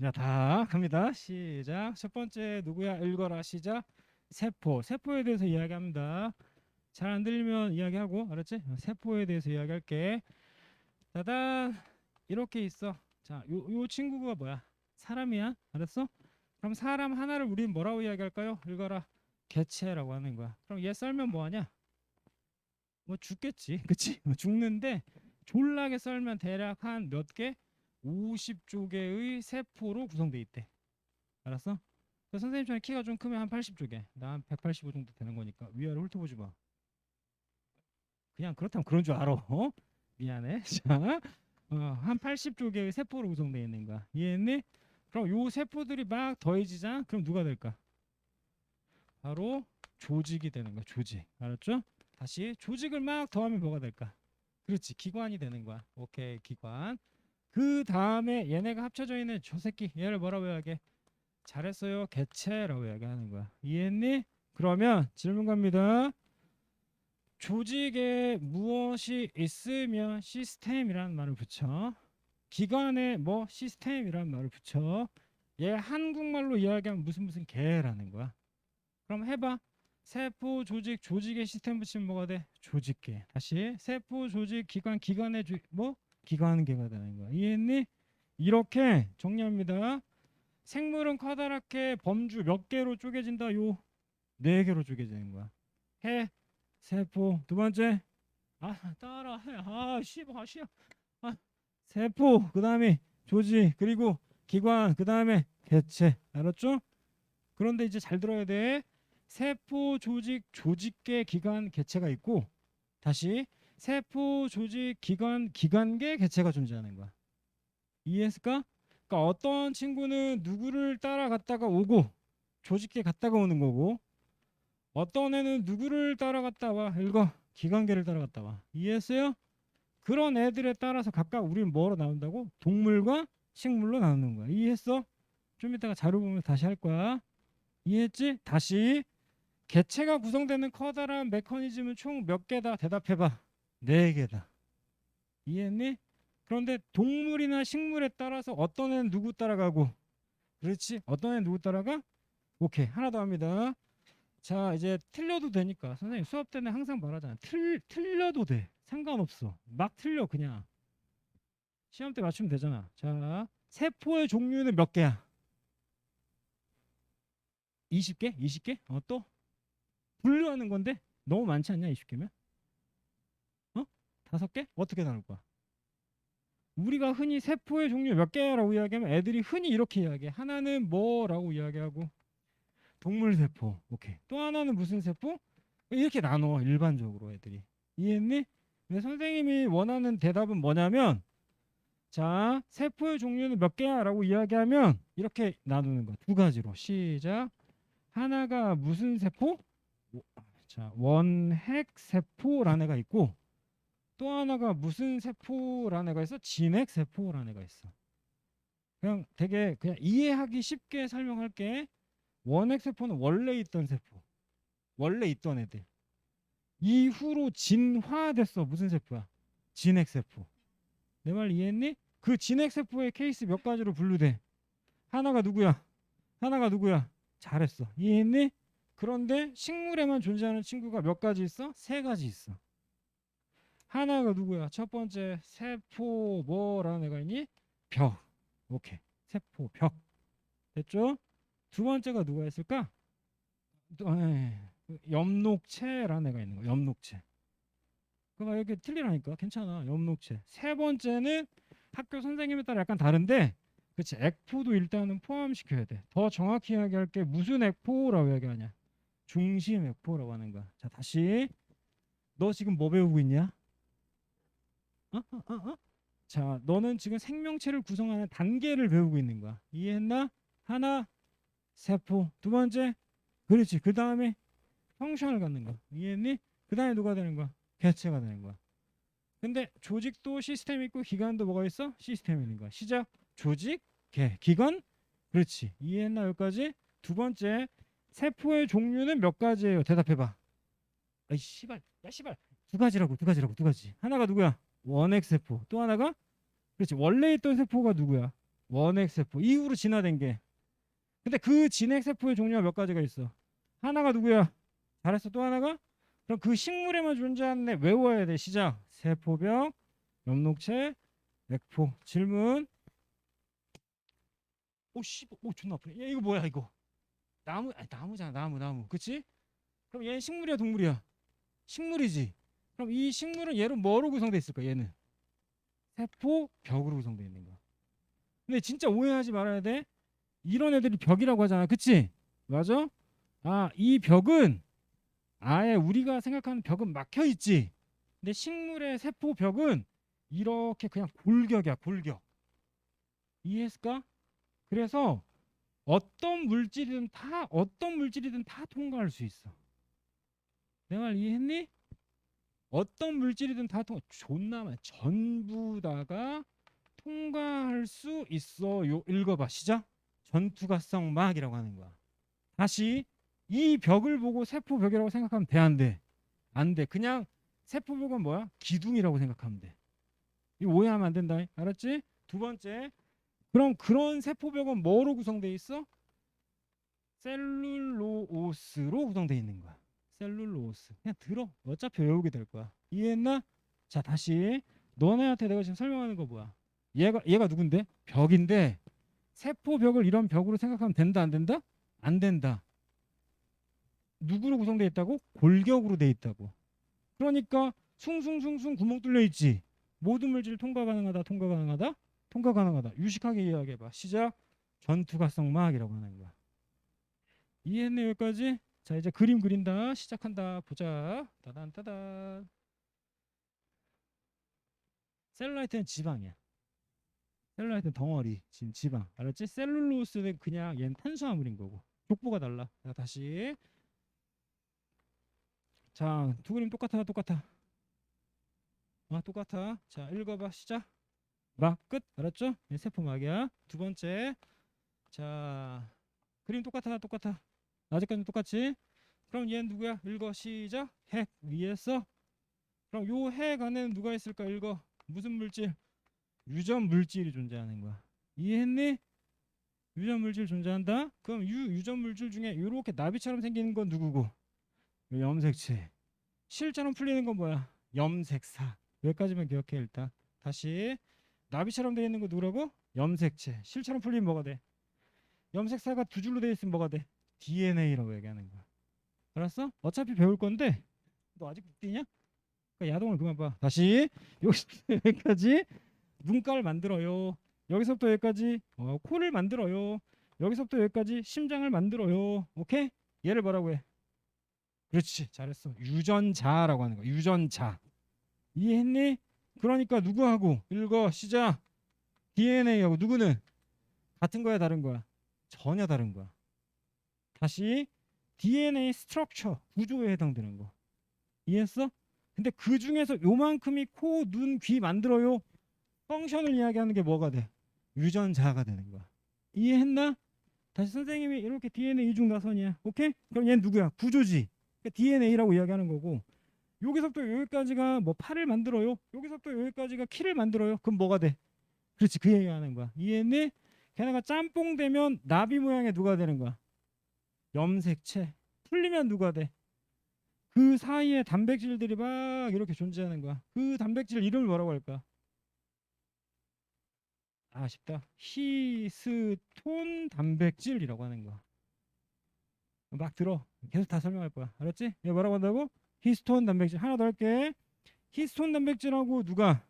자, 다 갑니다. 시작. 첫 번째 누구야? 읽어라. 시작. 세포. 세포에 대해서 이야기합니다. 잘 안 들리면 이야기하고, 알았지? 세포에 대해서 이야기할게. 따단 이렇게 있어. 자, 요 친구가 뭐야? 사람이야. 알았어? 그럼 사람 하나를 우린 뭐라고 이야기할까요? 읽어라. 개체라고 하는 거야. 그럼 얘 썰면 뭐하냐? 뭐 죽겠지. 그치? 죽는데 졸라게 썰면 대략 한 몇 개? 50조 개의 세포로 구성돼 있대. 알았어? 그 선생님처럼 키가 좀 크면 한 80조 개. 나 한 185 정도 되는 거니까 위아래 훑어보지 마. 그냥 그렇다면 그런 줄 알아. 어? 미안해. 자, 한 80조 개의 세포로 구성되어 있는 거야. 이해했니? 그럼 요 세포들이 막 더해지자. 그럼 누가 될까? 바로 조직이 되는 거야. 조직. 알았죠? 다시 조직을 막 더하면 뭐가 될까? 그렇지. 기관이 되는 거야. 오케이. 기관. 그 다음에 얘네가 합쳐져 있는 저 새끼. 얘를 뭐라고 이야기해? 잘했어요. 개체라고 이야기하는 거야. 이해했니? 그러면 질문 갑니다. 조직에 무엇이 있으면 시스템이라는 말을 붙여. 기관에 뭐 시스템이라는 말을 붙여. 얘 한국말로 이야기하면 무슨 개라는 거야. 그럼 해봐. 세포 조직 조직에 시스템 붙이면 뭐가 돼? 조직계. 다시 세포 조직 기관 기관에 뭐 기관계가 되는 거야. 이해했니? 이렇게 정리합니다. 생물은 커다랗게 범주 몇 개로 쪼개진다. 요 네 개로 쪼개지는 거야. 해 세포 두 번째 따라해 세포 그 다음에 조직 그리고 기관 그 다음에 개체 알았죠? 그런데 이제 잘 들어야 돼. 세포 조직 조직계 기관 개체가 있고 다시 세포 조직 기관 기관계 개체가 존재하는 거야. 이해했을까? 그러니까 어떤 친구는 누구를 따라갔다가 오고 조직계 갔다가 오는 거고 어떤 애는 누구를 따라갔다 와 읽어 기관계를 따라갔다 와. 이해했어요? 그런 애들에 따라서 각각 우리는 뭐로 나온다고? 동물과 식물로 나누는 거야. 이해했어? 좀 이따가 자료 보면 다시 할 거야. 이해했지? 다시 개체가 구성되는 커다란 메커니즘은 총 몇 개다? 대답해봐. 네 개다. 이해했니? 그런데 동물이나 식물에 따라서 어떤 애는 누구 따라가고 그렇지? 어떤 애는 누구 따라가? 오케이 하나 더 합니다. 자 이제 틀려도 되니까 선생님 수업 때는 항상 말하잖아. 틀려도 돼. 상관없어. 막 틀려 그냥. 시험 때 맞추면 되잖아. 자 세포의 종류는 몇 개야? 20개? 20개? 또? 분류하는 건데 너무 많지 않냐 20개면? 어? 5개? 어떻게 나눌 거야? 우리가 흔히 세포의 종류 몇 개라고 이야기하면 애들이 흔히 이렇게 이야기해. 하나는 뭐라고 이야기하고 동물 세포. 오케이. 또 하나는 무슨 세포? 이렇게 나눠 일반적으로 애들이. 이해했니? 근데 선생님이 원하는 대답은 뭐냐면 자 세포의 종류는 몇 개야? 라고 이야기하면 이렇게 나누는 거야. 두 가지로. 시작. 하나가 무슨 세포? 자 원핵 세포라는 애가 있고 또 하나가 무슨 세포라는 애가 있어? 진핵 세포라는 애가 있어. 그냥 되게 그냥 이해하기 쉽게 설명할게. 원핵 세포는 원래 있던 세포. 원래 있던 애들. 이후로 진화됐어. 무슨 세포야? 진핵 세포. 내 말 이해했니? 그 진핵 세포의 케이스 몇 가지로 분류돼. 하나가 누구야? 하나가 누구야? 잘했어. 이해했니? 그런데 식물에만 존재하는 친구가 몇 가지 있어? 세 가지 있어. 하나가 누구야? 첫 번째 세포 뭐라는 애가 있니? 벽. 오케이. 세포 벽. 됐죠? 두 번째가 누가 있을까? 엽록체라는 애가 있는 거야. 엽록체. 그거 이렇게 틀리라니까. 괜찮아. 엽록체. 세 번째는 학교 선생님에 따라 약간 다른데 그치 액포도 일단은 포함시켜야 돼. 더 정확히 이야기할게. 무슨 액포라고 이야기하냐? 중심 액포라고 하는 거야. 자 다시 너 지금 뭐 배우고 있냐? 어? 어? 어? 어? 자 너는 지금 생명체를 구성하는 단계를 배우고 있는 거야. 이해했나? 하나 세포. 두 번째 그렇지. 그 다음에 펑션을 갖는 거야. 이해했니? 그 다음에 누가 되는 거야? 개체가 되는 거야. 근데 조직도 시스템이 있고 기관도 뭐가 있어? 시스템이 있는 거야. 시작. 조직, 개, 기관. 그렇지. 이해했나 여기까지? 두 번째 세포의 종류는 몇 가지예요? 대답해봐. 아이 씨발. 야 씨발. 두 가지라고. 두 가지라고. 두 가지. 하나가 누구야? 원핵 세포. 또 하나가 그렇지. 원래 있던 세포가 누구야? 원핵세포 이후로 진화된 게. 근데 그 진핵세포의 종류가 몇 가지가 있어. 하나가 누구야? 잘했어. 또 하나가? 그럼 그 식물에만 존재하는 애 외워야 돼. 시작. 세포병, 엽록체, 맥포. 질문. 오 존나 아프네. 야, 이거 뭐야 이거? 나무, 아니, 나무잖아. 나무. 그치? 그럼 얘는 식물이야 동물이야? 식물이지. 그럼 이 식물은 얘로 뭐로 구성돼 있을까? 얘는 세포벽으로 구성돼 있는 거야. 근데 진짜 오해하지 말아야 돼. 이런 애들이 벽이라고 하잖아. 그치? 맞아? 아, 이 벽은 아예 우리가 생각하는 벽은 막혀 있지. 근데 식물의 세포 벽은 이렇게 그냥 골격이야, 골격. 이해했을까? 그래서 어떤 물질이든 다 통과할 수 있어. 내 말 이해했니? 어떤 물질이든 다 존나 많아. 전부 다가 통과할 수 있어요. 읽어봐. 시작. 전투가성막이라고 하는 거야. 다시 이 벽을 보고 세포벽이라고 생각하면 돼, 안 돼? 안 돼. 그냥 세포벽은 뭐야? 기둥이라고 생각하면 돼. 이 오해하면 안 된다. 알았지? 두 번째. 그럼 그런 세포벽은 뭐로 구성되어 있어? 셀룰로스로 구성되어 있는 거야. 셀룰로스. 그냥 들어. 어차피 외우게 될 거야. 이해했나? 자, 다시 너네한테 내가 지금 설명하는 거 뭐야? 얘가 누군데? 벽인데 세포벽을 이런 벽으로 생각하면 된다, 안 된다? 안 된다. 누구로 구성되어 있다고? 골격으로 되어 있다고. 그러니까 숭숭숭숭 구멍 뚫려 있지. 모든 물질 통과 가능하다. 통과 가능하다. 통과 가능하다. 유식하게 이야기해봐. 시작. 전투가성막이라고 하는 거야. 이해했네 여기까지? 자 이제 그림 그린다. 시작한다. 보자. 따단따단. 셀룰라이트는 지방이야. 셀룰라이트는 덩어리. 지금 지방. 알았지? 셀룰로스는 그냥 얘는 탄수화물인 거고. 족보가 달라. 자 다시. 자 두 그림 똑같아. 똑같아. 자 읽어봐. 시작. 막 끝. 알았죠? 세포막이야. 두 번째. 자 그림 똑같아. 아직까지는 똑같지? 그럼 얘는 누구야? 읽어. 시작. 핵 위에서. 그럼 요 핵 안에는 누가 있을까? 읽어. 무슨 물질? 유전 물질이 존재하는 거야. 이해했니? 유전 물질 존재한다. 그럼 유전 물질 중에 이렇게 나비처럼 생기는 건 누구고? 요 염색체. 실처럼 풀리는 건 뭐야? 염색사. 여기까지만 기억해 일단. 다시 나비처럼 되어 있는 거 누구라고? 염색체. 실처럼 풀리면 뭐가 돼? 염색사가 두 줄로 되어 있으면 뭐가 돼? DNA라고 얘기하는 거야. 알았어? 어차피 배울 건데 너 아직 못 뛰냐? 그러니까 야동을 그만 봐. 다시 여기서부터 여기까지 눈가를 만들어요. 여기서부터 여기까지 코를 만들어요. 여기서부터 여기까지 심장을 만들어요. 오케이? 얘를 뭐라고 해? 그렇지, 잘했어. 유전자라고 하는 거야. 유전자. 이해했니? 그러니까 누구하고 읽어. 시작. DNA하고 누구는 같은 거야 다른 거야? 전혀 다른 거야. 다시 DNA 스트럭처 구조에 해당되는 거. 이해했어? 근데 그 중에서 요만큼이 코, 눈, 귀 만들어요. 펑션을 이야기하는 게 뭐가 돼? 유전자가 되는 거야. 이해했나? 다시 선생님이 이렇게 DNA 이중 나선이야. 오케이? 그럼 얘는 누구야? 구조지. 그러니까 DNA라고 이야기하는 거고. 여기서부터 여기까지가 뭐 팔을 만들어요. 여기서부터 여기까지가 키를 만들어요. 그럼 뭐가 돼? 그렇지, 그 얘기하는 거야. 이해했니? 걔네가 짬뽕 되면 나비 모양의 누가 되는 거야? 염색체. 풀리면 누가 돼? 그 사이에 단백질들이 막 이렇게 존재하는 거야. 그 단백질 이름을 뭐라고 할까? 쉽다. 히스톤 단백질이라고 하는 거야. 막 들어. 계속 다 설명할 거야. 알았지? 얘 뭐라고 한다고? 히스톤 단백질. 하나 더 할게. 히스톤 단백질하고 누가?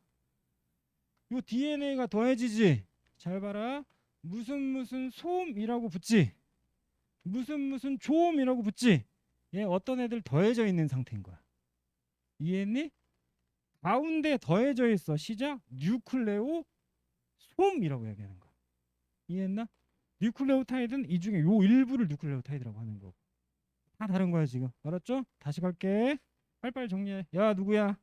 요 DNA가 더해지지. 잘 봐라. 무슨 소음이라고 붙지. 무슨 조음이라고 붙지. 얘 어떤 애들 더해져 있는 상태인 거야. 이해했니? 가운데 더해져 있어. 시작. 뉴클레오 솜이라고 얘기하는 거야. 이해했나? 뉴클레오타이드는 이 중에 요 일부를 뉴클레오타이드라고 하는 거고. 다 다른 거야 지금. 알았죠? 다시 갈게. 빨리빨리 정리해. 야 누구야?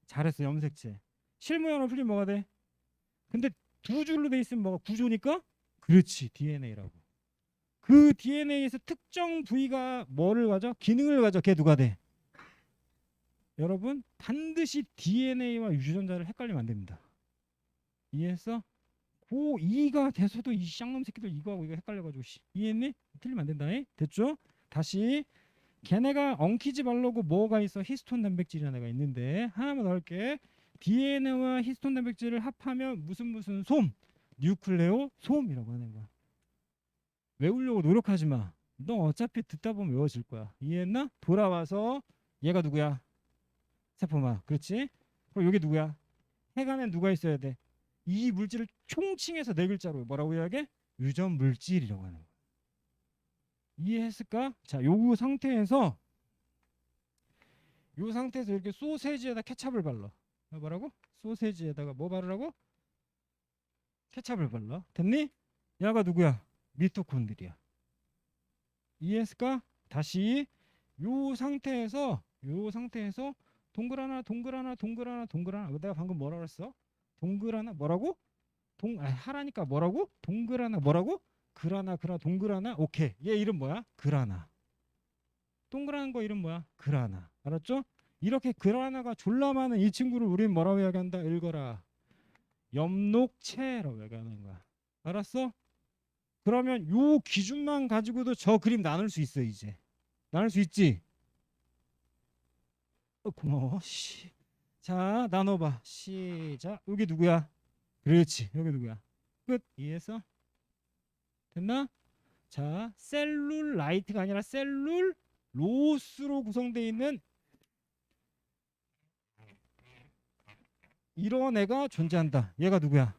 잘했어. 염색체. 실무형으로 풀리면 뭐가 돼? 근데 두 줄로 돼 있으면 뭐가 구조니까? 그렇지. DNA라고. 그 DNA에서 특정 부위가 뭐를 가져? 기능을 가져. 걔 누가 돼? 여러분 반드시 DNA와 유전자를 헷갈리면 안 됩니다. 이해했어? 2가 돼서도 이 쌍놈 새끼들 이거하고 이거 헷갈려가지고 이해했니? 틀리면 안 된다. 됐죠? 다시 걔네가 엉키지 말라고 뭐가 있어? 히스톤 단백질이라는 애가 있는데 하나만 더 할게. DNA와 히스톤 단백질을 합하면 무슨 솜, 뉴클레오 솜이라고 하는 거야. 외우려고 노력하지 마. 너 어차피 듣다 보면 외워질 거야. 이해했나? 돌아와서 얘가 누구야? 세포마. 그렇지? 그럼 여기 누구야? 핵 안에 누가 있어야 돼? 이 물질을 총칭해서 네 글자로 뭐라고 해야게? 유전 물질이라고 하는 거야. 이해했을까? 자, 요 상태에서 이렇게 소세지에다 케찹을 발라. 뭐라고? 소세지에다가 뭐 바르라고? 케찹을 발라. 됐니? 얘가 누구야? 미토콘드리아. 이해했을까? 다시 요 상태에서 동글 하나 내가 방금 뭐라 그랬어? 동글 하나 뭐라고? 하라니까 뭐라고? 동글 하나 뭐라고? 그라나 동글 하나. 오케이. 얘 이름 뭐야? 그라나. 동그란 거 이름 뭐야? 그라나. 알았죠? 이렇게 그라나가 졸라 많은 이 친구를 우린 뭐라고 이야기한다? 읽어라. 엽록체라고 얘기하는 거야. 알았어? 그러면 요 기준만 가지고도 저 그림 나눌 수 있어. 이제 나눌 수 있지? 고마워. 자, 나눠봐. 시작. 여기 누구야? 그렇지. 여기 누구야? 끝. 이해했어? 됐나? 자, 셀룰라이트가 아니라 셀룰로스로 구성되어 있는 이런 애가 존재한다. 얘가 누구야?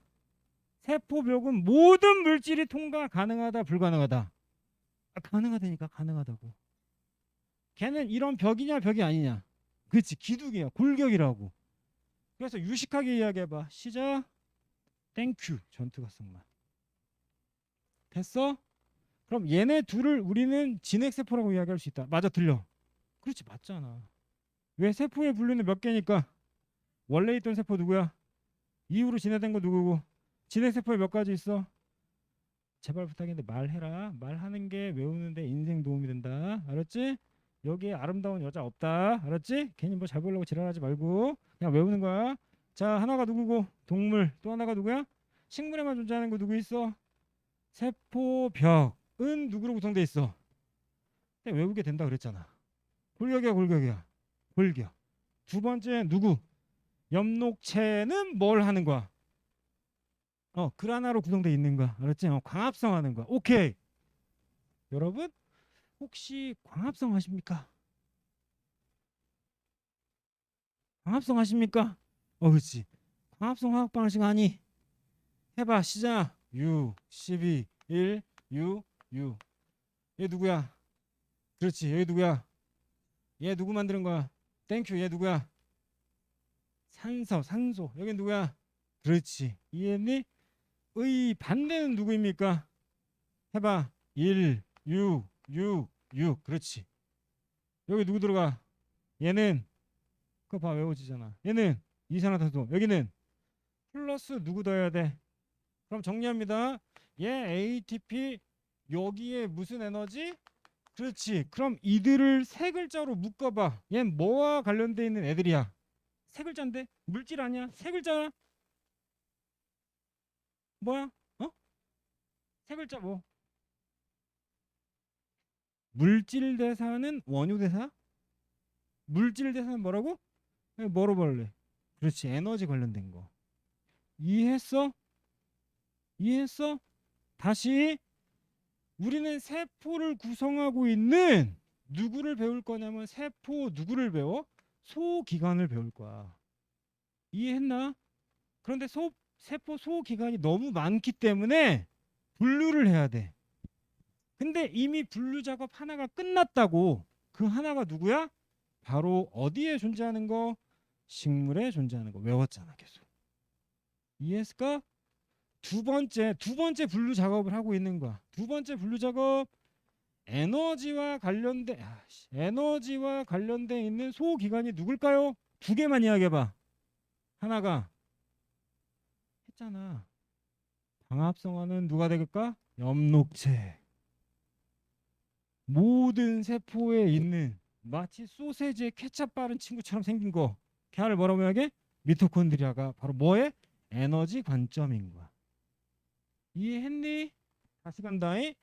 세포벽은 모든 물질이 통과 가능하다, 불가능하다? 가능하다니까. 가능하다고. 걔는 이런 벽이냐 벽이 아니냐? 그렇지. 기둥이야. 골격이라고. 그래서 유식하게 이야기해봐. 시작. 땡큐. 전투가성만. 됐어? 그럼 얘네 둘을 우리는 진핵세포라고 이야기할 수 있다. 맞아, 들려? 그렇지, 맞잖아. 왜? 세포의 분류는 몇 개니까? 원래 있던 세포 누구야? 이후로 진화된 거 누구고? 진핵세포에 몇 가지 있어? 제발 부탁인데 말해라. 말하는 게 외우는데 인생 도움이 된다. 알았지? 여기에 아름다운 여자 없다. 알았지? 괜히 뭐 잘 보려고 지랄하지 말고 그냥 외우는 거야. 자, 하나가 누구고? 동물. 또 하나가 누구야? 식물에만 존재하는 거 누구 있어? 세포벽은 누구로 구성돼 있어? 외우게 된다 그랬잖아. 골격이야, 골격이야. 골격. 두 번째 누구? 엽록체는 뭘 하는 거야? 그라나로 구성돼 있는 거야. 알았지? 광합성 하는 거야. 오케이. 여러분 혹시 광합성 하십니까? 광합성 하십니까? 그렇지. 광합성 화학 방식 아니? 해봐. 시작. 6, 12, 1, 6, 6. 얘 누구야? 그렇지. 얘 누구야? 얘 누구 만드는 거야? 땡큐. 얘 누구야? 산소. 여기 누구야? 그렇지. 이해했니? 의 반대는 누구입니까? 해봐. 1, 6, 6, 6. 그렇지. 여기 누구 들어가? 얘는 그거 봐, 외워지잖아. 얘는 이산화탄소. 여기는 플러스 누구 더해야 돼? 그럼 정리합니다. 얘 ATP, 여기에 무슨 에너지? 그렇지. 그럼 이들을 세 글자로 묶어봐. 얘는 뭐와 관련돼 있는 애들이야? 세 글자인데? 물질 아니야? 세 글자야? 뭐야? 세 글자 뭐? 물질 대사는 원유 대사? 물질 대사는 뭐라고? 뭐로 벌래? 그렇지. 에너지 관련된 거. 이해했어? 이해했어? 다시 우리는 세포를 구성하고 있는 누구를 배울 거냐면 세포 누구를 배워? 소기관을 배울 거야. 이해했나? 그런데 세포 소기관이 너무 많기 때문에 분류를 해야 돼. 근데 이미 분류 작업 하나가 끝났다고. 그 하나가 누구야? 바로 어디에 존재하는 거? 식물에 존재하는 거. 외웠잖아 계속. 이해했을까? 두 번째 분류 작업을 하고 있는 거야. 두 번째 분류 작업, 에너지와 관련돼 있는 소기관이 누굴까요? 두 개만 이야기해봐. 하나가 했잖아. 광합성화는 누가 되겠까? 엽록체. 모든 세포에 있는 마치 소세지에 케찹 바른 친구처럼 생긴 거. 걔를 뭐라고 이야기해? 미토콘드리아가 바로 뭐의? 에너지 관점인 거야. 이해했니? 다시 간다잉.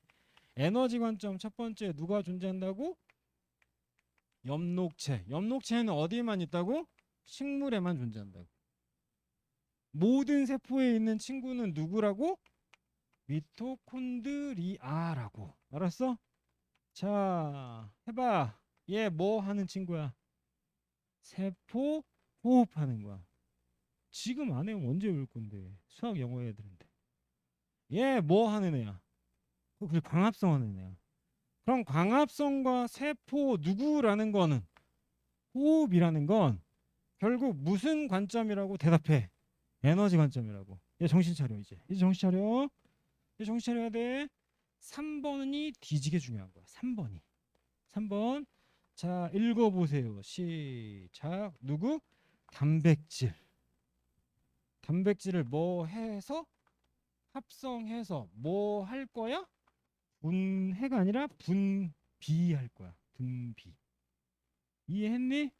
에너지 관점 첫 번째 누가 존재한다고? 엽록체. 엽록체는 어디에만 있다고? 식물에만 존재한다고. 모든 세포에 있는 친구는 누구라고? 미토콘드리아라고. 알았어? 자, 해봐. 얘 뭐 하는 친구야? 세포 호흡하는 거야. 지금 안 해면 언제 올 건데? 수학 영어 애들인데. 얘 뭐 하는 애야? 그게 광합성 하는 애야. 그럼 광합성과 세포 누구라는 거는 호흡이라는 건 결국 무슨 관점이라고 대답해? 에너지 관점이라고. 얘 정신 차려 이제. 이제 정신 차려. 이제 정신 차려야 돼. 3번이 뒤지게 중요한 거야. 3번이. 3번. 자, 읽어보세요. 시작. 누구? 단백질. 단백질을 뭐 해서? 합성해서 뭐 할 거야? 분해가 아니라 분비할 거야. 분비. 이해했니?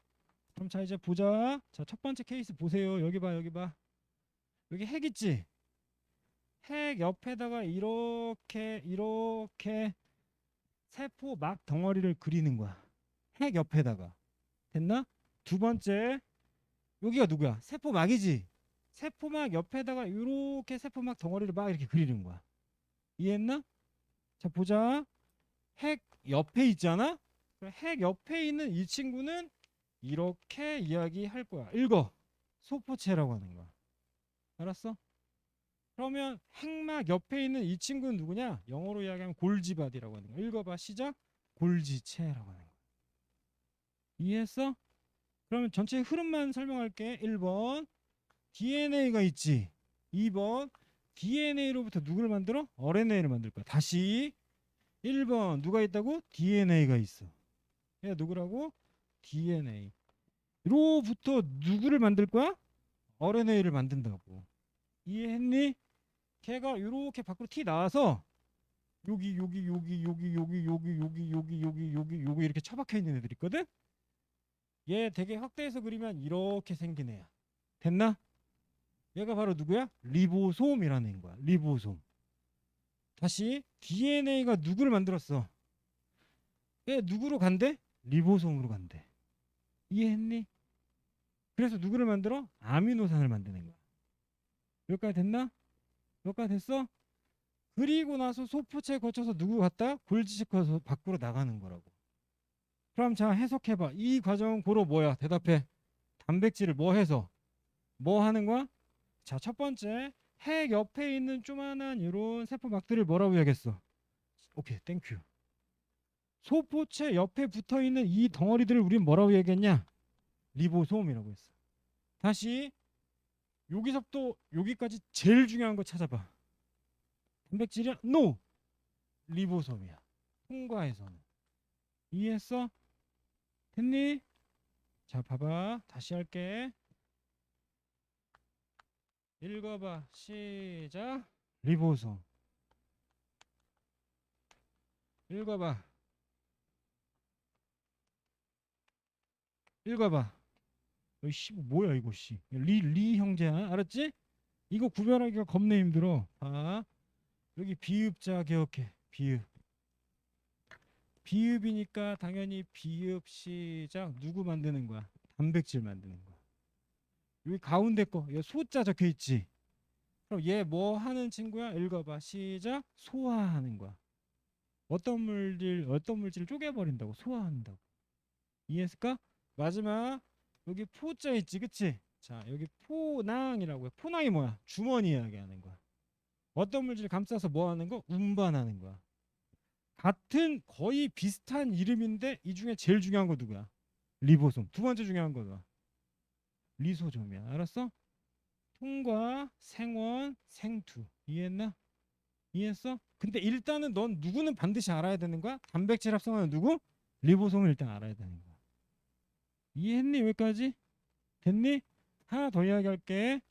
그럼 자 이제 보자. 자, 첫 번째 케이스 보세요. 여기 봐, 여기 봐. 여기 핵 있지? 핵 옆에다가 이렇게 세포 막 덩어리를 그리는 거야. 핵 옆에다가. 됐나? 두 번째, 여기가 누구야? 세포막이지? 세포막 옆에다가 이렇게 세포막 덩어리를 막 이렇게 그리는 거야. 이해했나? 자, 보자. 핵 옆에 있잖아? 그럼 핵 옆에 있는 이 친구는 이렇게 이야기할 거야. 읽어. 소포체라고 하는 거야. 알았어? 그러면 핵막 옆에 있는 이 친구는 누구냐? 영어로 이야기하면 골지바디라고 하는 거야. 읽어봐. 시작. 골지체라고 하는 거야. 이해했어? 그러면 전체 흐름만 설명할게. 1번 DNA가 있지. 2번 DNA로부터 누구를 만들어? RNA를 만들 거야. 다시 1번 누가 있다고? DNA가 있어. 얘 누구라고? DNA. 로부터 누구를 만들 거야? RNA를 만든다고. 이해했니? 걔가 이렇게 밖으로 튀 나와서 여기 이렇게 처박혀 있는 애들 있거든? 얘 되게 확대해서 그리면 이렇게 생긴 애야. 됐나? 얘가 바로 누구야? 리보솜이라는 애인 거야. 리보솜. 다시 DNA가 누구를 만들었어? 얘 누구로 간대? 리보솜으로 간대. 이해했니? 그래서 누구를 만들어? 아미노산을 만드는 거야. 여기까지 됐나? 여기까지 됐어? 그리고 나서 소포체 거쳐서 누구 갔다? 골지체 거쳐서 밖으로 나가는 거라고. 그럼 자 해석해봐. 이 과정은 고로 뭐야? 대답해. 단백질을 뭐 해서? 뭐 하는 거야? 자, 첫 번째 핵 옆에 있는 조만한 이런 세포막들을 뭐라고 해야겠어? 오케이, 땡큐. 소포체 옆에 붙어 있는 이 덩어리들을 우린 뭐라고 얘기했냐? 리보솜이라고 했어. 다시 여기서부터 여기까지 제일 중요한 거 찾아봐. 단백질이야? NO! 리보솜이야. 통과해서는. 이해했어? 됐니? 자, 봐봐. 다시 할게. 읽어봐. 시작. 리보솜. 읽어봐. 읽어봐. 씨 뭐야 이거 씨. 리 형제야. 알았지? 이거 구별하기가 겁내 힘들어. 봐. 여기 비읍자 기억해. 비읍. 비읍이니까 당연히 비읍 시작 누구 만드는 거야? 단백질 만드는 거야. 여기 가운데 거 여기 소자 적혀 있지. 그럼 얘 뭐 하는 친구야? 읽어봐. 시작. 소화하는 거야. 어떤 물질을 쪼개버린다고 소화한다고. 이해했을까? 마지막 여기 포자 있지, 그치? 자, 여기 포낭이라고 해. 포낭이 뭐야? 주머니 이야기하는 거야. 어떤 물질을 감싸서 뭐 하는 거? 운반하는 거야. 같은 거의 비슷한 이름인데 이 중에 제일 중요한 거 누구야? 리보솜. 두 번째 중요한 거야. 리소솜이야. 알았어? 통과, 생원, 생투. 이해했나? 이해했어? 근데 일단은 넌 누구는 반드시 알아야 되는 거야? 단백질 합성하는 누구? 리보솜을 일단 알아야 되는 거야. 이해했니? 여기까지? 됐니? 하나 더 이야기할게.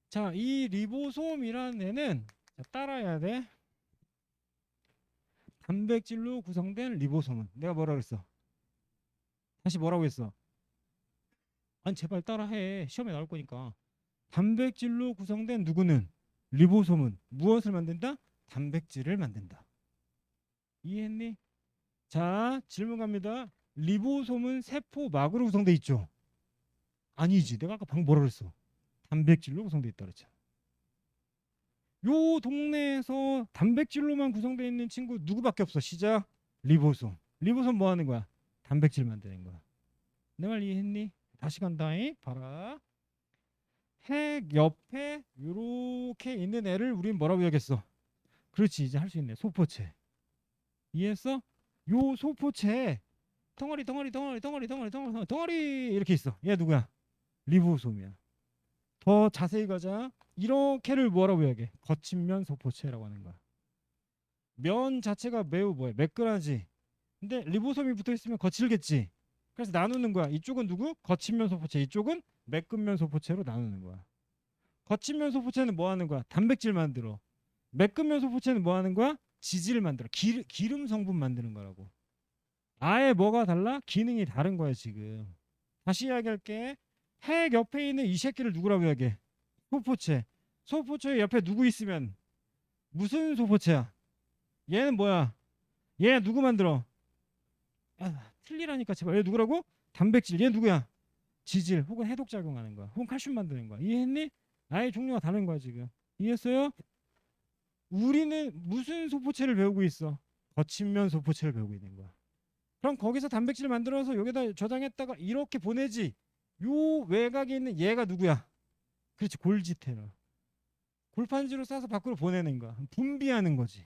자, 이 리보솜이라는 애는 자, 따라해야 돼. 단백질로 구성된 리보솜은 내가 뭐라 그랬어? 다시 뭐라고 했어? 아니 제발 따라해. 시험에 나올 거니까. 단백질로 구성된 누구는? 리보솜은 무엇을 만든다? 단백질을 만든다. 이해했니? 자, 질문 갑니다. 리보솜은 세포막으로 구성돼 있죠? 아니지. 내가 아까 방금 뭐라 그랬어? 단백질로 구성돼 있다 그랬잖아. 요 동네에서 단백질로만 구성되어 있는 친구 누구밖에 없어. 시작. 리보솜. 리보솜 뭐 하는 거야? 단백질 만드는 거야. 내 말 이해했니? 다시 간다잉. 봐라. 핵 옆에 요렇게 있는 애를 우린 뭐라고 해야겠어? 그렇지. 이제 할 수 있네. 소포체. 이해했어? 요 소포체에 덩어리 이렇게 있어. 얘 누구야? 리보솜이야. 더 자세히 가자. 이렇게를 뭐라고 해야 돼? 거친면 소포체라고 하는 거야. 면 자체가 매우 뭐야? 매끈하지. 근데 리보솜이 붙어 있으면 거칠겠지. 그래서 나누는 거야. 이쪽은 누구? 거친면 소포체. 이쪽은 매끈면 소포체로 나누는 거야. 거친면 소포체는 뭐 하는 거야? 단백질 만들어. 매끈면 소포체는 뭐 하는 거야? 지질 만들어. 기름 성분 만드는 거라고. 아예 뭐가 달라? 기능이 다른 거야 지금. 다시 이야기할게. 핵 옆에 있는 이 새끼를 누구라고 이야기해? 소포체. 소포체 옆에 누구 있으면 무슨 소포체야? 얘는 뭐야? 얘 누구 만들어? 틀리라니까 제발. 얘 누구라고? 단백질. 얘 누구야? 지질 혹은 해독작용하는 거야. 혹은 칼슘 만드는 거야. 이해했니? 아예 종류가 다른 거야 지금. 이해했어요? 우리는 무슨 소포체를 배우고 있어? 거친면 소포체를 배우고 있는 거야. 그럼 거기서 단백질을 만들어서 여기다 저장했다가 이렇게 보내지. 요 외곽에 있는 얘가 누구야? 그렇지. 골지테너. 골판지로 싸서 밖으로 보내는 거야. 분비하는 거지.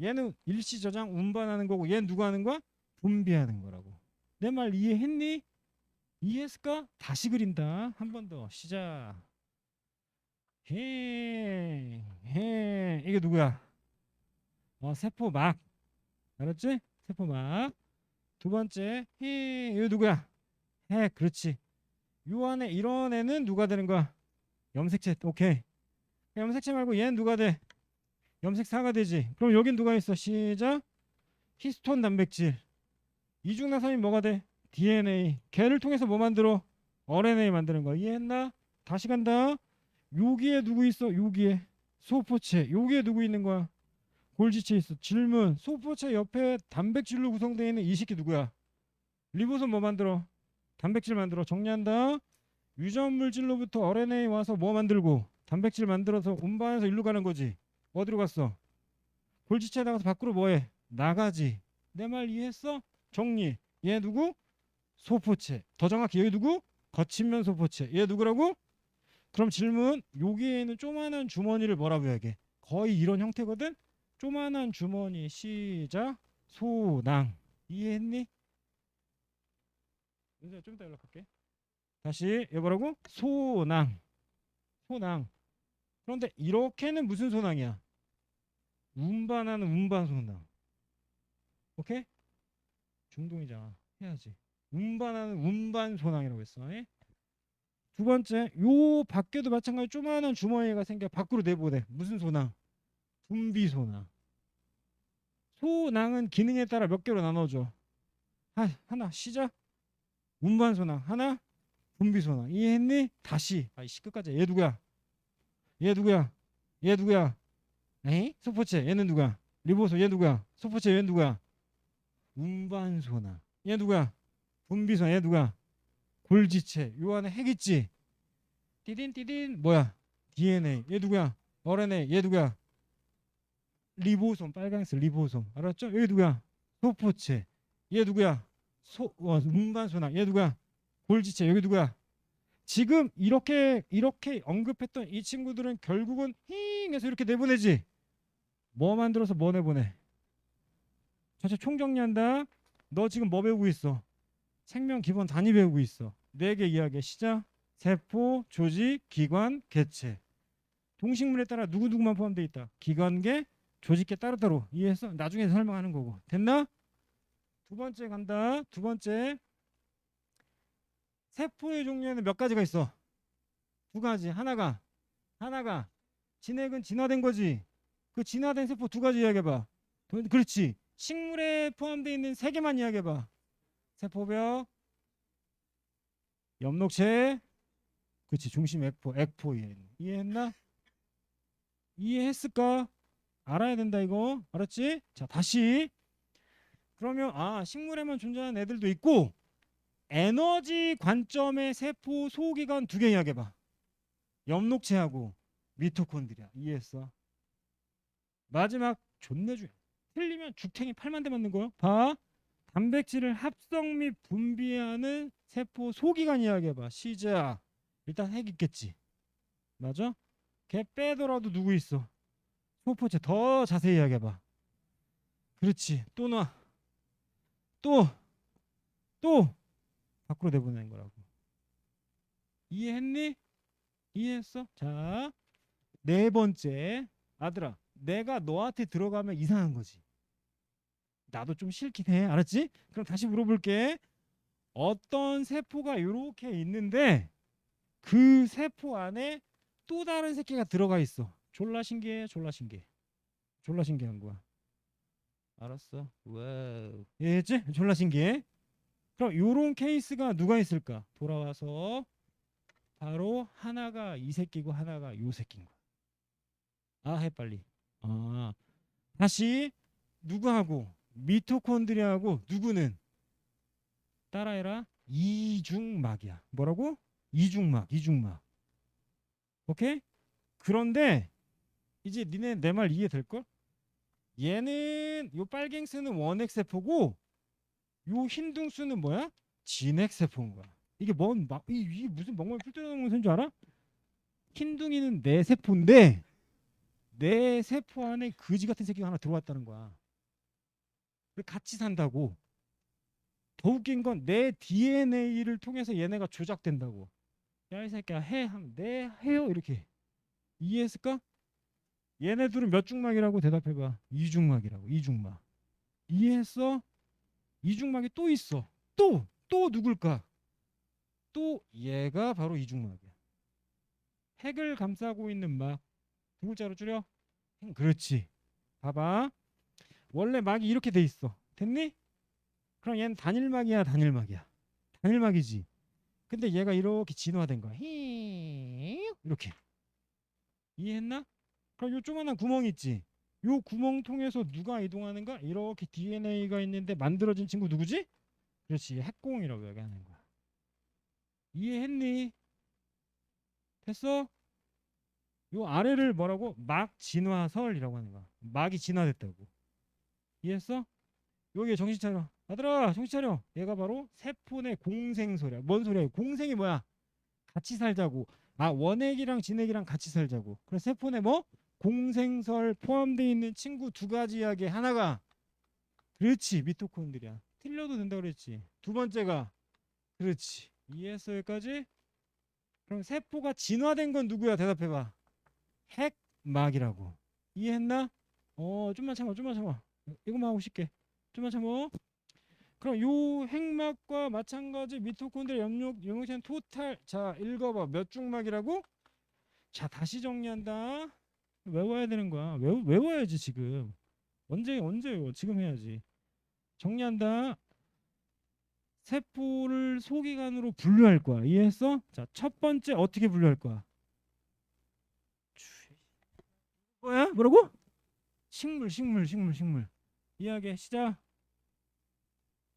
얘는 일시 저장 운반하는 거고 얘는 누가 하는 거야? 분비하는 거라고. 내 말 이해했니? 이해했을까? 다시 그린다. 한 번 더 시작. 이게 누구야? 세포막. 알았지? 세포막. 두 번째 이거 누구야? 그렇지. 요 안에 이런 애는 누가 되는 거야? 염색체. 오케이. 염색체 말고 얘는 누가 돼? 염색사가 되지. 그럼 여긴 누가 있어? 시작. 히스톤 단백질. 이중나선이 뭐가 돼? DNA. 걔를 통해서 뭐 만들어? RNA 만드는 거야. 이해했나? 다시 간다. 여기에 누구 있어? 여기에 소포체. 여기에 누구 있는 거야? 골지체 있어. 질문. 소포체 옆에 단백질로 구성되어 있는 이 새끼 누구야? 리보솜 뭐 만들어? 단백질 만들어. 정리한다. 유전 물질로부터 RNA 와서 뭐 만들고 단백질 만들어서 운반해서 일로 가는 거지. 어디로 갔어? 골지체에 나가서 밖으로 뭐해? 나가지. 내 말 이해했어? 정리. 얘 누구? 소포체. 더 정확히 얘 누구? 거친면 소포체. 얘 누구라고? 그럼 질문. 여기에 있는 조만한 주머니를 뭐라고 해야게? 거의 이런 형태거든. 조만한 주머니. 시작. 소낭. 이해했니? 은서야 좀 이따 연락할게. 다시 얘 뭐라고? 소낭. 소낭. 그런데 이렇게는 무슨 소낭이야? 운반하는 운반 소낭. 오케이? 중동이잖아. 해야지. 운반하는 운반 소낭이라고 했어. 에? 두 번째, 요 밖에도 마찬가지 조그마한 주머니가 생겨 밖으로 내보내. 무슨 소낭? 분비 소낭. 소낭은 기능에 따라 몇 개로 나눠줘. 하나 시작. 운반 소낭 하나, 분비 소낭. 이해했니? 다시. 아이씨 끝까지. 얘 누구야? 얘 누구야? 얘 누구야? 에이? 소포체. 얘는 누구야? 리보소. 얘 누구야? 소포체. 얘 누구야? 운반 소낭. 얘 누구야? 분비 소낭. 얘 누구야? 골지체. 요 안에 핵 있지? 띠딘 뭐야? DNA. 얘 누구야? RNA. 얘 누구야? 리보솜. 빨간색 리보솜. 알았죠? 여기 누구야? 소포체. 얘 누구야? 운반소낭. 얘 누구야? 골지체. 여기 누구야? 지금 이렇게 언급했던 이 친구들은 결국은 힝해서 이렇게 내보내지. 뭐 만들어서 뭐 내보내? 전체 총정리한다. 너 지금 뭐 배우고 있어? 생명 기본 단위 배우고 있어. 4개 이야기. 시작. 세포, 조직, 기관, 개체. 동식물에 따라 누구누구만 포함되어 있다. 기관계, 조직계 따로따로. 이해했어? 나중에 설명하는 거고. 됐나? 두 번째 간다. 두 번째. 세포의 종류에는 몇 가지가 있어? 두 가지. 하나가 진핵은 진화된 거지. 그 진화된 세포 두 가지 이야기해봐. 그렇지. 식물에 포함되어 있는 3개만 이야기해봐. 세포벽, 엽록체, 그렇지. 중심 액포, 이해했나? 이해했을까? 알아야 된다 이거. 알았지? 자, 다시. 그러면 식물에만 존재하는 애들도 있고 에너지 관점의 세포 소기관 두 개 이야기해봐. 엽록체하고 미토콘드리아. 이해했어? 마지막 존내 중요해. 틀리면 죽탱이 8만 대 맞는 거야. 봐. 단백질을 합성 및 분비하는 세포 소기관 이야기해봐. 시작. 일단 핵 있겠지. 맞아? 걔 빼더라도 누구 있어? 소포체 더 자세히 이야기해봐. 그렇지. 또 놔. 또 밖으로 내보내는 거라고. 이해했니? 이해했어? 자, 네 번째. 아들아, 내가 너한테 들어가면 이상한 거지. 나도 좀 싫긴 해. 알았지? 그럼 다시 물어볼게. 어떤 세포가 이렇게 있는데 그 세포 안에 또 다른 새끼가 들어가 있어. 졸라 신기해. 졸라 신기해. 졸라 신기한 거야. 알았어. 와우. 이해했지? 졸라 신기해. 그럼 요런 케이스가 누가 있을까? 돌아와서 바로 하나가 이 새끼고 하나가 요 새끼인 거야. 해 빨리. 아, 다시 누구하고 미토콘드리아하고 누구는 따라해라. 이중막이야. 뭐라고? 이중막, 이중막. 오케이? 그런데 이제 니네 내 말 이해될걸? 얘는 요 빨갱스는 원핵세포고 요 흰둥수는 뭐야? 진핵세포인 거야. 이게 이게 무슨 멍멍이 풀떼는 건줄 알아? 흰둥이는 내 세포인데 내 세포 안에 거지 같은 새끼가 하나 들어왔다는 거야. 같이 산다고. 더 웃긴 건 내 DNA를 통해서 얘네가 조작된다고. 야 이 새끼야 해 하면 네 해요 이렇게. 이해했을까? 얘네들은 몇 중막이라고 대답해봐. 이중막이라고. 이중막. 이해했어? 이중막이 또 있어. 또 누굴까? 또 얘가 바로 이중막이야. 핵을 감싸고 있는 막. 두 글자로 줄여? 그렇지. 봐봐. 원래 막이 이렇게 돼 있어. 됐니? 그럼 얘는 단일막이야, 단일막이야. 단일막이지. 근데 얘가 이렇게 진화된 거야. 이렇게. 이해했나? 그럼 요 조그만한 구멍 있지. 요 구멍 통해서 누가 이동하는가? 이렇게 DNA가 있는데 만들어진 친구 누구지? 그렇지. 핵공이라고 얘기하는 거야. 이해했니? 됐어? 요 아래를 뭐라고? 막 진화설이라고 하는 거야. 막이 진화됐다고. 이해했어? 여기 정신 차려. 아들아 정신 차려. 얘가 바로 세포 내 공생설이야. 뭔 소리야? 공생이 뭐야? 같이 살자고. 원핵이랑 진핵이랑 같이 살자고. 그래서 세포 내 뭐? 공생설 포함되어 있는 친구 두 가지 이야기. 하나가 그렇지 미토콘드리아. 틀려도 된다 그랬지. 두 번째가 그렇지. 이해했어 여기까지? 그럼 세포가 진화된 건 누구야? 대답해봐. 핵막이라고. 이해했나? 좀만 참아 좀만 참아. 이것만 하고 싶게. 좀만 참아. 그럼 요 핵막과 마찬가지 미토콘드리아 염록체는 토탈. 자 읽어봐. 몇 중막이라고? 자 다시 정리한다. 외워야 되는 거야. 외워야지 지금. 언제 외워? 지금 해야지. 정리한다. 세포를 소기관으로 분류할 거야. 이해했어? 자, 첫 번째 어떻게 분류할 거야? 뭐야? 뭐라고? 식물. 이야기 시작.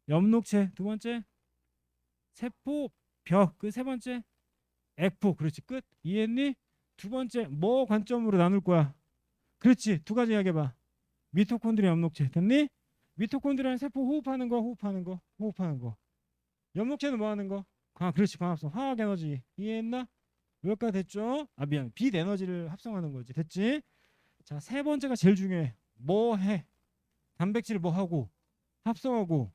엽록체 두 번째. 세포 벽 그 세 번째. 액포 그렇지 끝. 이해했니? 두 번째 뭐 관점으로 나눌 거야? 그렇지 두 가지 이야기해봐. 미토콘드리아 엽록체 됐니? 미토콘드리아는 세포 호흡하는 거. 엽록체는 뭐 하는 거? 그렇지 광합성 화학 에너지. 이해했나? 여기까지 됐죠? 미안 빛 에너지를 합성하는 거지. 됐지? 자 세 번째가 제일 중요해. 뭐 해? 단백질 뭐 하고 합성하고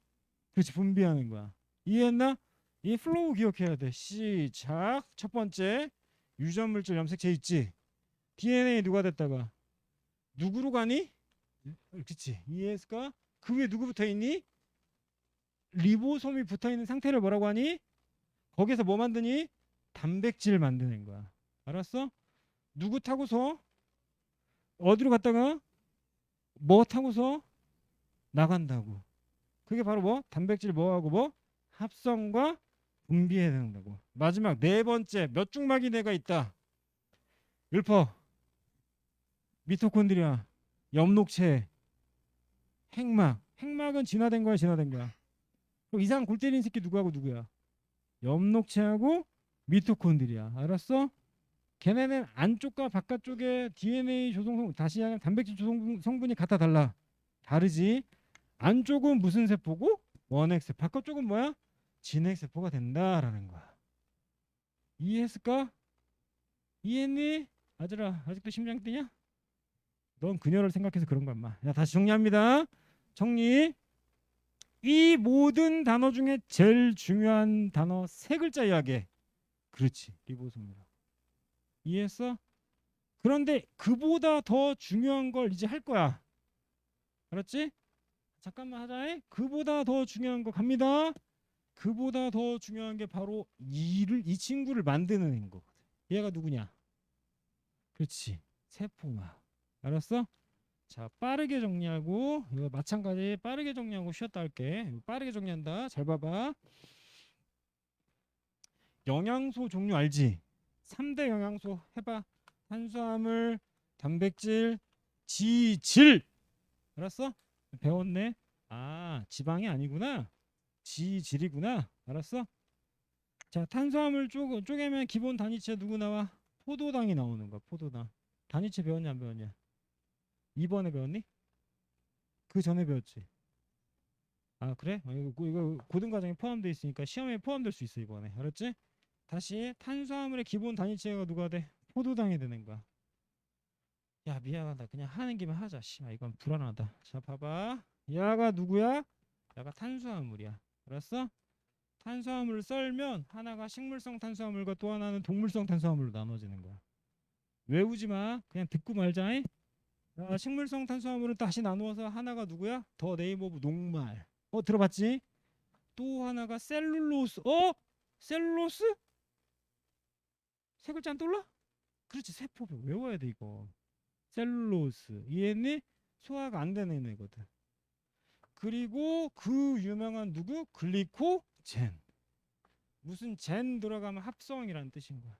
그렇지 분비하는 거야. 이해했나? 이 플로우 기억해야 돼. 시작. 첫 번째 유전물질 염색체 있지. DNA 누가 됐다가 누구로 가니? 그렇지. 이해했을까? 그 위에 누구 붙어 있니? 리보솜이 붙어 있는 상태를 뭐라고 하니? 거기서 뭐 만드니? 단백질 만드는 거야. 알았어? 누구 타고서 어디로 갔다가 뭐 타고서 나간다고. 그게 바로 뭐? 단백질 뭐하고 뭐? 합성과 분비해야 된다고. 마지막 네 번째 몇 중막이 내가 있다. 읊어. 미토콘드리아, 엽록체, 핵막. 핵막은 진화된 거야, 진화된 거야. 그럼 이상 골 때리는 새끼 누구하고 누구야? 엽록체하고 미토콘드리아. 알았어? 걔네는 안쪽과 바깥쪽에 DNA 조성 다시 하면 단백질 조성 성분이 같아 달라. 다르지. 안쪽은 무슨 세포고? 원핵세포. 바깥쪽은 뭐야? 진핵세포가 된다라는 거야. 이해했을까? 이해했니? 아들아, 아직도 심장 뛰냐? 넌 그녀를 생각해서 그런 거야, 인마. 자, 다시 정리합니다. 정리. 이 모든 단어 중에 제일 중요한 단어 세 글자 이야기. 그렇지. 리보솜이라. 이해했어? 그런데 그보다 더 중요한 걸 이제 할 거야. 알았지? 잠깐만 하자. 그보다 더 중요한 거 갑니다. 그보다 더 중요한 게 바로 이 친구를 만드는 거거든. 얘가 누구냐? 그렇지. 세포마. 알았어? 자, 빠르게 정리하고 이거 마찬가지 빠르게 정리하고 쉬었다 할게. 빠르게 정리한다. 잘 봐봐. 영양소 종류 알지? 3대 영양소 해봐. 탄수화물, 단백질, 지질. 알았어? 배웠네. 아, 지방이 아니구나. 지질이구나. 알았어? 자, 탄수화물 쪼개면 기본 단위체 누구 나와? 포도당이 나오는 거야. 포도당. 단위체 배웠냐 안 배웠냐? 이번에 배웠니? 그 전에 배웠지. 아 그래? 이거 고등과정에 포함되어 있으니까 시험에 포함될 수 있어 이번에. 알았지? 다시 탄수화물의 기본 단위체가 누가 돼? 포도당이 되는 거야. 야 미안하다. 그냥 하는 김에 하자. 씨발 이건 불안하다. 자 봐봐. 야가 누구야? 야가 탄수화물이야. 알았어? 탄수화물을 썰면 하나가 식물성 탄수화물과 또 하나는 동물성 탄수화물로 나눠지는 거야. 외우지 마. 그냥 듣고 말자. 식물성 탄수화물은 다시 나누어서 하나가 누구야? 더 네임 오브 녹말. 들어봤지? 또 하나가 셀룰로스. 셀룰로스? 세 글자 안 떠올라? 그렇지. 세포 외워야 돼 이거. 셀룰로스. 이해했니? 소화가 안 되는 애거든. 그리고 그 유명한 누구? 글리코젠. 무슨 젠 들어가면 합성이라는 뜻인 거야.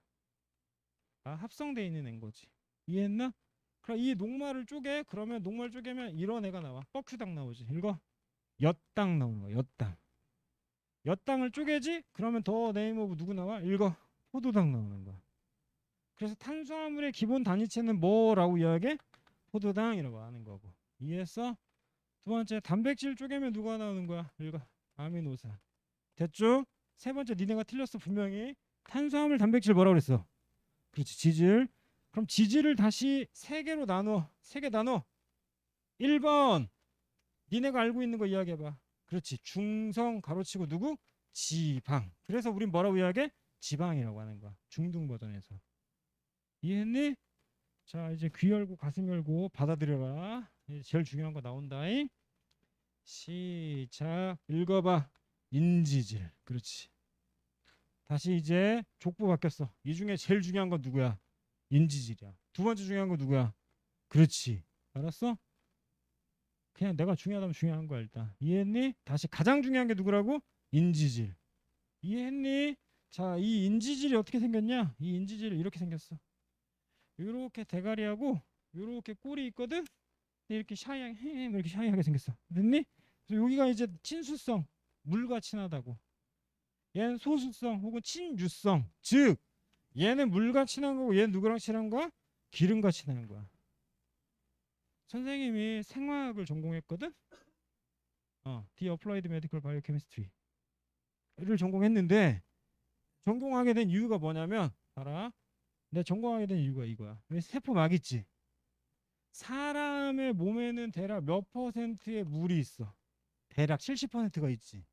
아, 합성돼 있는 애인 거지. 이해했나? 그럼 이 녹말을 쪼개. 그러면 녹말 쪼개면 이런 애가 나와. 뻑큐당 나오지. 읽어. 엿당 나오는 거야. 엿당. 엿당을 쪼개지? 그러면 더 네임 오브 누구 나와? 읽어. 포도당 나오는 거야. 그래서 탄수화물의 기본 단위체는 뭐라고 이야기해? 포도당이라고 하는 거고. 이해했어? 두 번째 단백질 쪼개면 누가 나오는 거야? 읽어. 아미노산. 됐죠? 세 번째 니네가 틀렸어 분명히. 탄수화물 단백질 뭐라고 그랬어? 그렇지. 지질. 그럼 지질을 다시 세 개로 나눠. 세 개 나눠. 1번 니네가 알고 있는 거 이야기해봐. 그렇지. 중성 가로치고 누구? 지방. 그래서 우린 뭐라고 이야기해? 지방이라고 하는 거야. 중등 버전에서. 이해했니? 자 이제 귀 열고 가슴 열고 받아들여라. 이제 제일 중요한 거 나온다잉. 시작. 읽어봐. 인지질. 그렇지. 다시 이제 족보 바뀌었어. 이 중에 제일 중요한 건 누구야? 인지질이야. 두 번째 중요한 건 누구야? 그렇지. 알았어? 그냥 내가 중요하다면 중요한 거야 일단. 이해했니? 다시 가장 중요한 게 누구라고? 인지질. 이해했니? 자, 이 인지질이 어떻게 생겼냐? 이 인지질이 이렇게 생겼어. 이렇게 대가리하고 이렇게 꼬리 있거든. 이렇게 샤이하게 이렇게 샤이하게 생겼어. 됐니? 그래서 여기가 이제 친수성, 물과 친하다고. 얘는 소수성 혹은 친유성. 즉 얘는 물과 친한 거고 얘는 누구랑 친한 거야? 기름과 친한 거야. 선생님이 생화학을 전공했거든. The Applied Medical Biochemistry를 전공했는데 전공하게 된 이유가 뭐냐면 알아? 내가 전공하게 된 이유가 이거야. 왜 세포막 있지? 사람의 몸에는 대략 몇 퍼센트의 물이 있어? 대략 70%가 있지.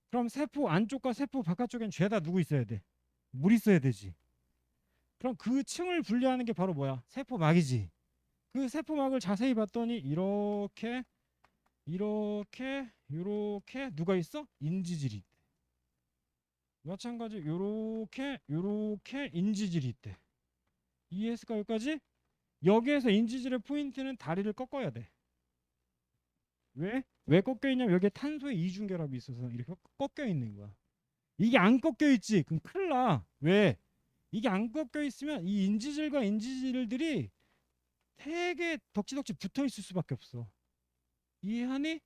그럼 세포 안쪽과 세포 바깥쪽엔 죄다 누구 있어야 돼? 물 있어야 되지. 그럼 그 층을 분리하는 게 바로 뭐야? 세포막이지. 그 세포막을 자세히 봤더니 이렇게 이렇게 누가 있어? 인지질이 있대. 마찬가지 이렇게 인지질이 있대. 이해했을까 여기까지? 여기에서 인지질의 포인트는 다리를 꺾어야 돼. 왜? 왜 꺾여 있냐면 여기에 탄소의 이중결합이 있어서 이렇게 꺾여 있는 거야. 이게 안 꺾여 있지? 그럼 큰일 나. 왜? 이게 안 꺾여 있으면 이 인지질과 인지질들이 되게 덕지덕지 붙어 있을 수밖에 없어. 이해하니?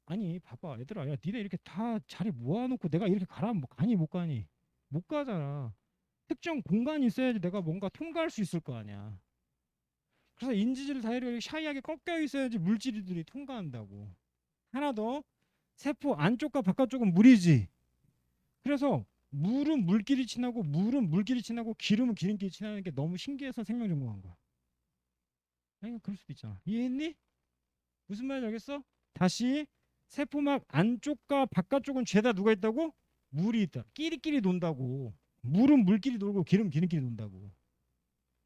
아니 봐봐 얘들아, 야 니네 이렇게 다 자리 모아놓고 내가 이렇게 가라면 뭐 가니 못 가니? 못 가잖아. 특정 공간이 있어야지 내가 뭔가 통과할 수 있을 거 아니야. 그래서 인지질 다이를 샤이하게 꺾여 있어야지 물질들이 통과한다고. 하나 더, 세포 안쪽과 바깥쪽은 물이지. 그래서 물은 물끼리 친하고 물은 물끼리 친하고 기름은 기름끼리 친하는 게 너무 신기해서 생명 전공한 거야. 아니 그럴 수도 있잖아. 이해했니? 무슨 말인지 알겠어? 다시, 세포막 안쪽과 바깥쪽은 죄다 누가 있다고? 물이 있다. 끼리끼리 논다고. 물은 물끼리 놀고 기름 기름끼리 논다고.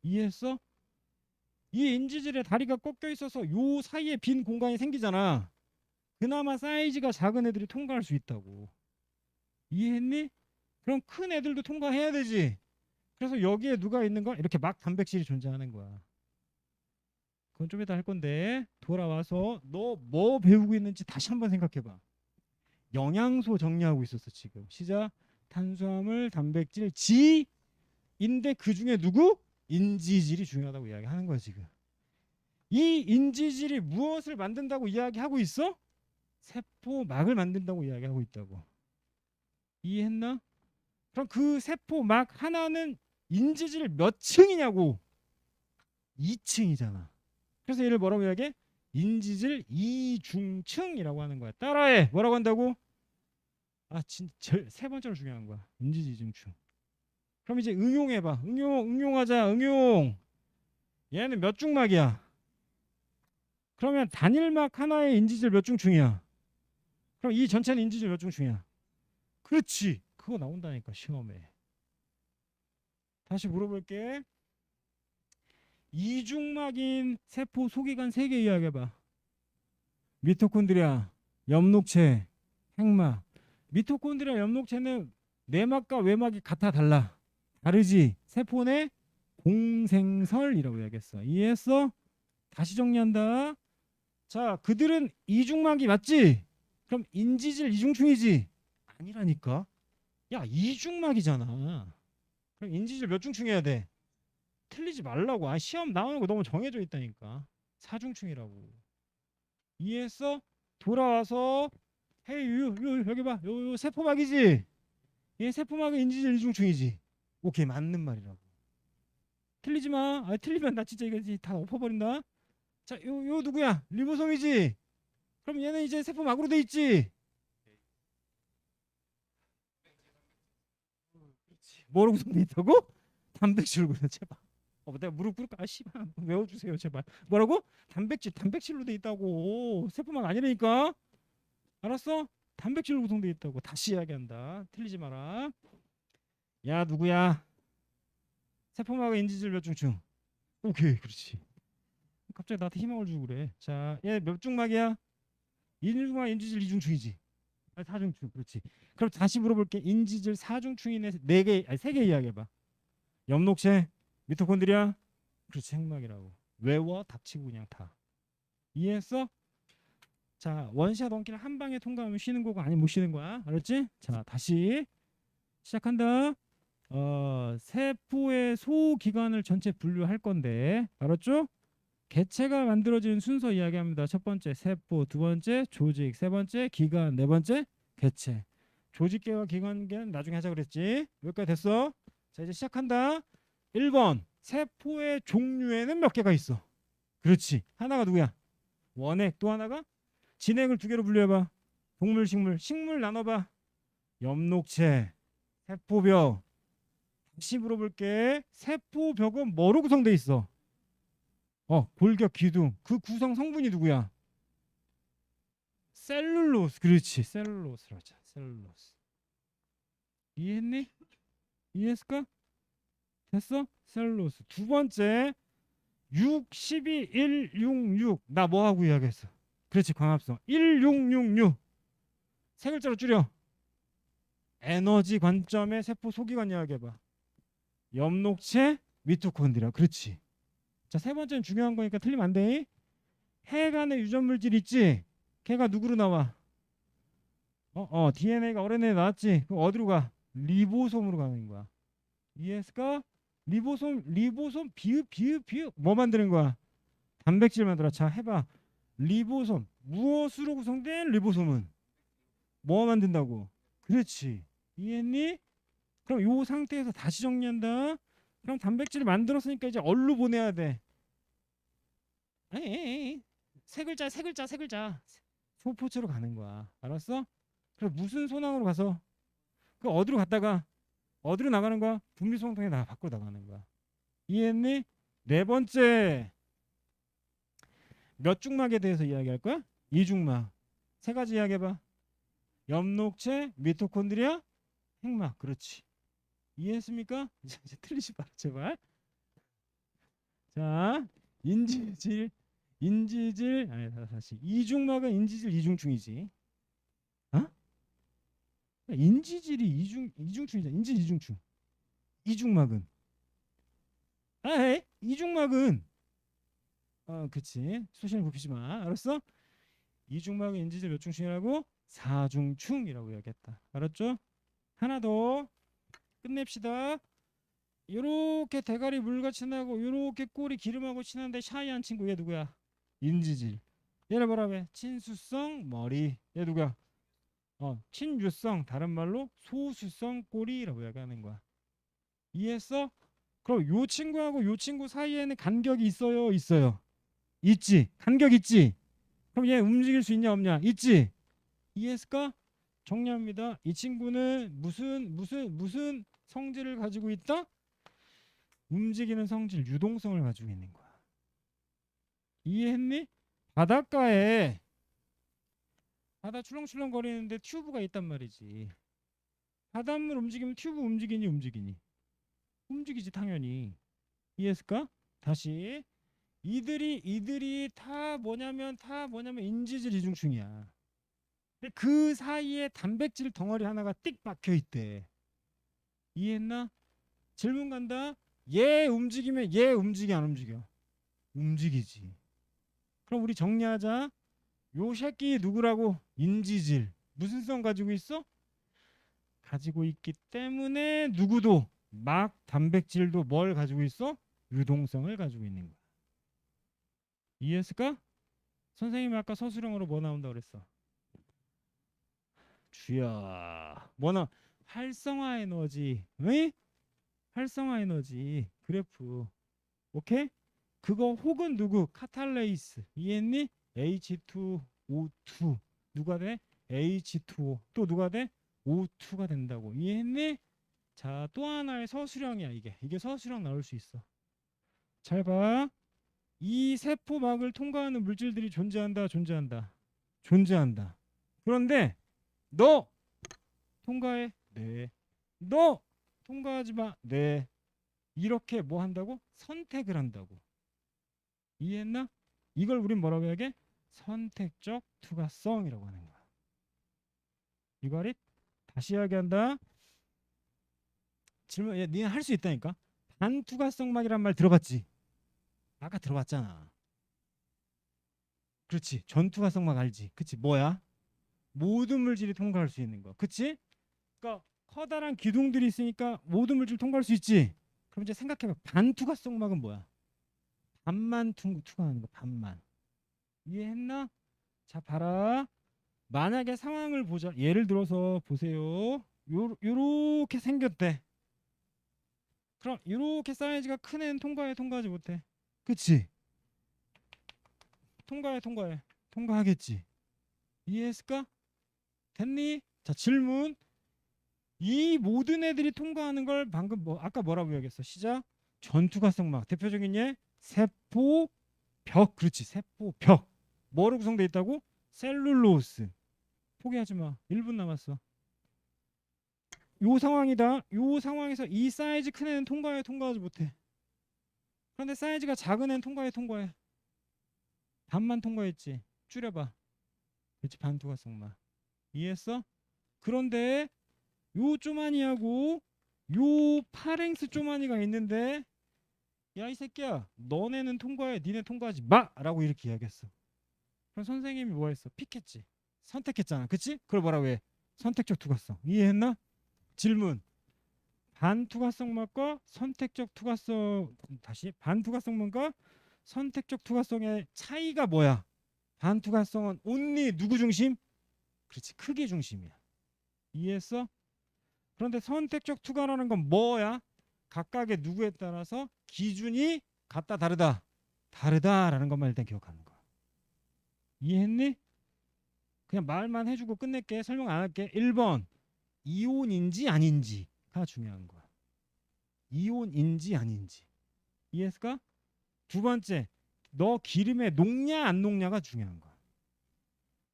이해했어? 이 인지질에 다리가 꺾여 있어서 요 사이에 빈 공간이 생기잖아. 그나마 사이즈가 작은 애들이 통과할 수 있다고. 이해했니? 그럼 큰 애들도 통과해야 되지. 그래서 여기에 누가 있는 거? 이렇게 막 단백질이 존재하는 거야. 그건 좀 이따 할 건데, 돌아와서 너 뭐 배우고 있는지 다시 한번 생각해봐. 영양소 정리하고 있었어 지금. 시작. 탄수화물, 단백질, 지인데 그 중에 누구? 인지질이 중요하다고 이야기하는 거야 지금. 이 인지질이 무엇을 만든다고 이야기하고 있어? 세포막을 만든다고 이야기하고 있다고. 이해했나? 그럼 그 세포막 하나는 인지질 몇 층이냐고. 2층이잖아. 그래서 얘를 뭐라고 이야기해? 인지질 이중층이라고 하는 거야. 따라해. 뭐라고 한다고? 아, 진짜 세 번째로 중요한 거야. 인지질 이중층. 그럼 이제 응용해봐. 응용하자. 응용. 얘는 몇 중막이야? 그러면 단일막 하나의 인지질 몇 중층이야? 그럼 이 전체는 인지질 몇 중층이야? 그렇지. 그거 나온다니까 시험에. 다시 물어볼게. 이중막인 세포 소기관 3개 이야기해봐. 미토콘드리아, 엽록체, 핵막. 미토콘드리아, 엽록체는 내막과 외막이 같아 달라. 다르지. 세포 내 공생설이라고 이야기했어. 이해했어? 다시 정리한다. 자, 그들은 이중막이 맞지? 그럼 인지질 이중충이지? 아니라니까. 야, 이중막이잖아. 그럼 인지질 몇 중충해야 돼? 틀리지 말라고. 아, 시험 나오는 거 너무 정해져 있다니까. 사중충이라고. 이해했어? 돌아와서 헤이 여기 봐. 요 세포막이지? 얘 세포막은 인지질 이중충이지. 오케이, 맞는 말이라고. 틀리지 마. 아, 틀리면 나 진짜 이거 다 엎어버린다. 자, 요 누구야? 리보솜이지? 그럼 얘는 이제 세포막으로 돼 있지? 그렇지. 뭐로 구성돼 있다고? 단백질로 그래 제발. 내가 무릎 꿇을까? 아 씨발 외워주세요 제발. 뭐라고? 단백질로 돼 있다고. 세포막 아니라니까. 알았어? 단백질로 구성돼 있다고. 다시 이야기한다. 틀리지 마라. 야 누구야? 세포막의 인지질 몇 중층? 오케이 그렇지. 갑자기 나한테 희망을 주고 그래. 자, 얘 몇 중막이야? 인중막 인지질 이중충이지. 아, 사중충 그렇지. 그럼 다시 물어볼게. 인지질 사중충이네. 4개 아니 3개 이야기해봐. 엽록체, 미토콘드리아, 그렇지 핵막이라고. 외워 닥치고 그냥 다. 이해했어? 자, 원샷 원킬 한 방에 통과하면 쉬는 거고 아니면 못 쉬는 거야. 알았지? 자, 다시 시작한다. 세포의 소기관을 전체 분류할 건데 알았죠? 개체가 만들어지는 순서 이야기합니다. 첫 번째 세포, 두 번째 조직, 세 번째 기관, 네 번째 개체. 조직계와 기관계는 나중에 하자 그랬지. 여기까지 됐어? 자, 이제 시작한다. 1번 세포의 종류에는 몇 개가 있어? 그렇지. 하나가 누구야? 원액. 또 하나가 진액을 2개로 분류해봐. 동물, 식물. 식물 나눠봐. 엽록체, 세포벽. 다시 물어볼게. 세포벽은 뭐로 구성돼 있어? 골격, 기둥. 그 구성 성분이 누구야? 셀룰로스. 그렇지. 셀룰로스로 하자. 셀룰로스. 이해했니? 이해했을까? 됐어? 셀룰로스. 두 번째 6, 12, 1, 6, 6. 나 뭐하고 이야기했어? 그렇지. 광합성. 1, 6, 6, 6. 세 글자로 줄여. 에너지 관점의 세포 소기관 이야기해봐. 엽록체, 미토콘드리아. 그렇지. 자, 세 번째는 중요한 거니까 틀리면 안 돼. 핵 안에 유전물질 있지? 걔가 누구로 나와? DNA가 RNA 나왔지? 그럼 어디로 가? 리보솜으로 가는 거야. 이해했을까? 리보솜 비읍 뭐 만드는 거야? 단백질 만들어. 자, 해봐. 리보솜 무엇으로 구성된 리보솜은 뭐 만든다고? 그렇지. 이해했니? 그럼 요 상태에서 다시 정리한다. 그럼 단백질을 만들었으니까 이제 얼로 보내야 돼. 에이, 세 글자. 소포체로 가는 거야. 알았어? 그럼 무슨 소낭으로 가서 그 어디로 갔다가 어디로 나가는 거야? 분비소통에 나 밖으로 나가는 거야. 이해했니? 네 번째, 몇 중막에 대해서 이야기할 거야? 이중막. 세 가지 이야기해봐. 엽록체, 미토콘드리아, 핵막. 그렇지. 이해했습니까? 이제 틀리지 마 제발. 자, 인지질 아니 다시 이중막은 인지질 이중충이지. 어? 인지질이 이중충이잖아. 인지질 이중충. 이중막은 이중막은 그치. 수신을 굽히지 마. 알았어? 이중막은 인지질 몇 중충이라고? 사중충이라고 이야기했다. 알았죠? 하나 더 끝냅시다. 요렇게 대가리 물같이 나고 요렇게 꼬리 기름하고 친한데 샤이한 친구 얘 누구야? 인지질. 얘를 뭐라고 해? 친수성 머리. 얘 누구야? 친유성 다른 말로 소수성 꼬리라고 이야기하는 거야. 이해했어? 그럼 요 친구하고 요 친구 사이에는 간격이 있어요? 있어요? 있지. 간격 있지. 그럼 얘 움직일 수 있냐 없냐? 있지. 이해했을까? 정리합니다. 이 친구는 무슨 성질을 가지고 있다? 움직이는 성질, 유동성을 가지고 있는 거야. 이해했니? 바닷가에 바다 출렁출렁 거리는데 튜브가 있단 말이지. 바닷물 움직이면 튜브 움직이니 움직이니? 움직이지 당연히. 이해했을까? 다시 이들이 다 뭐냐면 인지질 이중충이야. 근데 그 사이에 단백질 덩어리 하나가 띡 박혀 있대. 이해했나? 질문 간다. 얘 움직이면 얘 움직여 안 움직여? 움직이지. 그럼 우리 정리하자. 요 새끼 누구라고? 인지질. 무슨 성 가지고 있어? 가지고 있기 때문에 누구도 막 단백질도 뭘 가지고 있어? 유동성을 가지고 있는 거야. 이해했을까? 선생님이 아까 서술형으로 뭐 나온다고 그랬어? 주야. 뭐나 활성화 에너지. 응? 활성화 에너지 그래프. 오케이? 그거 혹은 누구? 카탈레이스. 이해했니? H2O2 누가 돼? H2O 또 누가 돼? O2가 된다고. 이해했니? 자, 또 하나의 서술형이야. 이게 서술형 나올 수 있어. 잘 봐. 이 세포막을 통과하는 물질들이 존재한다. 그런데 너 통과해? 네. 너 통과하지 마? 네. 이렇게 뭐 한다고? 선택을 한다고. 이해했나? 이걸 우린 뭐라고 해야게? 선택적 투과성이라고 하는 거야. 이거리 다시 이야기한다. 질문, 야, 니는 할 수 있다니까. 반투과성막이란 말 들어봤지? 아까 들어봤잖아. 그렇지. 전투과성막 알지? 그치? 뭐야? 모든 물질이 통과할 수 있는 거. 그치? 그러니까 커다란 기둥들이 있으니까 모든 물질 통과할 수 있지. 그럼 이제 생각해봐. 반투과성막은 뭐야? 반만 투과하는 거. 반만. 이해했나? 자, 봐라. 만약에 상황을 보자. 예를 들어서 보세요. 요렇게 생겼대. 그럼 요렇게 사이즈가 큰 애는 통과하지 못해. 그치? 통과해. 통과하겠지. 이해했을까? 됐니? 자, 질문. 이 모든 애들이 통과하는 걸 방금 아까 뭐라고 얘기했어? 시작. 전투가성막. 대표적인 예? 세포벽. 그렇지. 세포벽. 뭐로 구성되어 있다고? 셀룰로스. 포기하지 마. 1분 남았어. 요 상황이다. 요 상황에서 이 사이즈 큰 애는 통과하지 못해. 그런데 사이즈가 작은 애는 통과해. 반만 통과했지. 줄여봐. 그렇지. 반투과성막. 이해했어? 그런데 요 쪼마니하고 요 파랭스 쪼마니가 있는데 야 이 새끼야 너네는 통과해 니네 통과하지 마 라고 이렇게 이야기했어. 그럼 선생님이 뭐 했어? 픽했지. 선택했잖아. 그치? 그걸 뭐라고 해? 선택적 투과성. 이해했나? 질문. 반투과성막과 선택적 투과성 다시 반투과성막과 선택적 투과성의 차이가 뭐야? 반투과성은 only 누구 중심? 그렇지, 크기 중심이야. 이해했어? 그런데 선택적 투과라는 건 뭐야? 각각의 누구에 따라서 기준이 같다 다르다 다르다라는 것만 일단 기억하는 거야. 이해했니? 그냥 말만 해주고 끝낼게. 설명 안 할게. 1번 이온인지 아닌지가 중요한 거야. 이온인지 아닌지. 이해했을까? 두 번째, 너 기름에 녹냐 안 녹냐가 중요한 거야.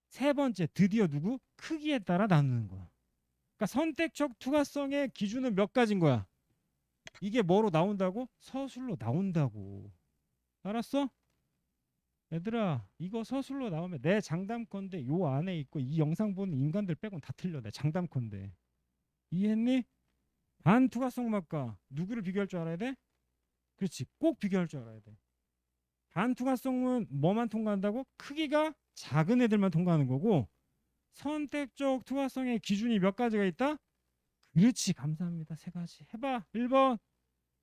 세 번째, 드디어 누구? 크기에 따라 나누는 거야. 그러니까 선택적 투과성의 기준은 몇 가지인 거야? 이게 뭐로 나온다고? 서술로 나온다고. 알았어? 얘들아, 이거 서술로 나오면 내 장담컨대 요 안에 있고 이 영상 보는 인간들 빼고는 다 틀려. 내 장담컨대. 이해했니? 반투과성막과 누구를 비교할 줄 알아야 돼? 그렇지, 꼭 비교할 줄 알아야 돼. 반투과성은 뭐만 통과한다고? 크기가 작은 애들만 통과하는 거고, 선택적 투과성의 기준이 몇 가지가 있다? 그렇지, 감사합니다. 세 가지. 해봐. 1번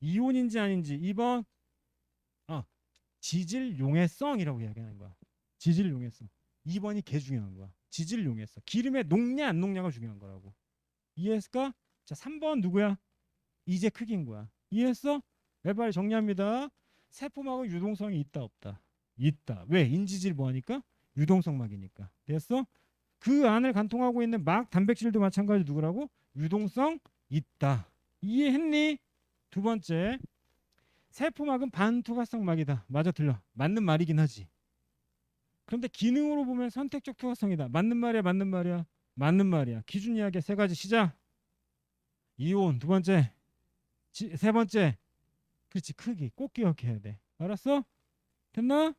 이온인지 아닌지, 2번 지질 용해성이라고 이야기하는 거야. 지질 용해성. 2번이 개 중요한 거야. 지질 용해성. 기름에 녹냐 안 녹냐가 중요한 거라고. 이해했을까? 자, 3번 누구야? 이제 크기인 거야. 이해했어? 외발 정리합니다. 세포막은 유동성이 있다 없다? 있다. 왜? 인지질 뭐하니까? 유동성막이니까. 됐어? 그 안을 관통하고 있는 막 단백질도 마찬가지 누구라고? 유동성 있다. 이해했니? 두 번째, 세포막은 반투과성막이다. 맞아, 틀려? 맞는 말이긴 하지. 그런데 기능으로 보면 선택적 투과성이다. 맞는 말이야, 맞는 말이야? 맞는 말이야. 기준 이야기 세 가지 시작. 이온 두 번째, 세 번째, 그렇지, 크기 꼭 기억해야 돼. 알았어? 됐나?